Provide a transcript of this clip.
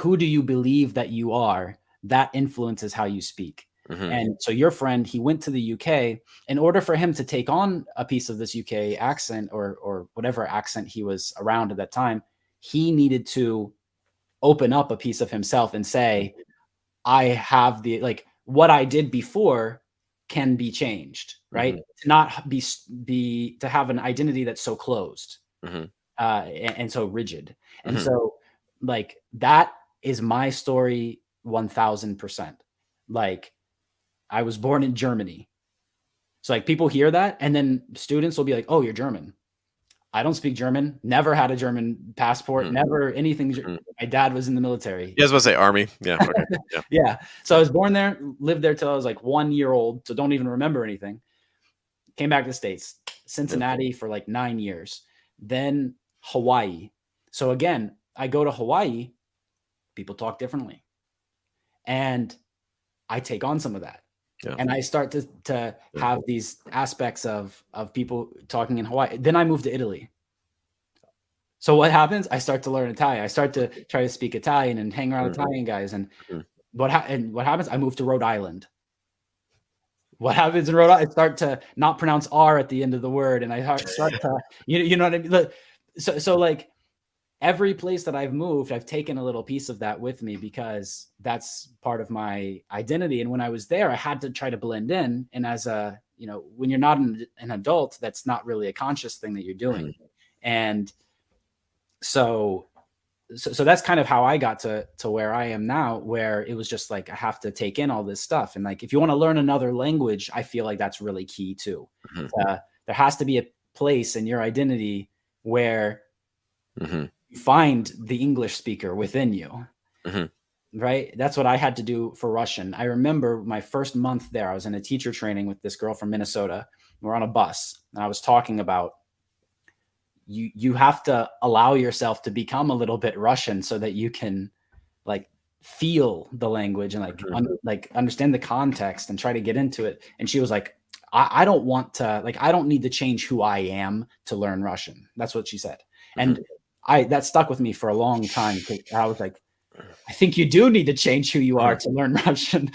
who do you believe that you are? That influences how you speak. And so your friend, he went to the UK. In order for him to take on a piece of this UK accent or whatever accent he was around at that time, he needed to open up a piece of himself and say, I have like what I did before can be changed, right? To not to have an identity that's so closed and so rigid. And so like that is my story 1000%. Like I was born in Germany. So like people hear that and then students will be like, oh, you're German. I don't speak German, never had a German passport, never anything. My dad was in the military. Yeah, I was about to say Army. Yeah. Okay. Yeah. Yeah. So I was born there, lived there till I was like 1 year old. So don't even remember anything. Came back to the States, Cincinnati for like 9 years, then Hawaii. So again, I go to Hawaii, people talk differently. And I take on some of that. Yeah. And I start to have these aspects of people talking in Hawaii. Then I moved to Italy. So what happens? I start to learn Italian. I start to try to speak Italian and hang around Italian guys. And what happens? I moved to Rhode Island. What happens in Rhode Island? I start to not pronounce R at the end of the word. And I start to, you know what I mean? So like every place that I've moved, I've taken a little piece of that with me because that's part of my identity. And when I was there, I had to try to blend in. And as a, when you're not an adult, that's not really a conscious thing that you're doing. And so that's kind of how I got to where I am now, where it was just like, I have to take in all this stuff. And like, if you want to learn another language, I feel like that's really key too. There has to be a place in your identity where you find the English speaker within you, right? That's what I had to do for Russian. I remember my first month there, I was in a teacher training with this girl from Minnesota. We're on a bus and I was talking about you have to allow yourself to become a little bit Russian so that you can like feel the language and like understand the context and try to get into it. And she was like, I don't want to, like, I don't need to change who I am to learn Russian. That's what she said. And that stuck with me for a long time. I was like, I think you do need to change who you are to learn Russian.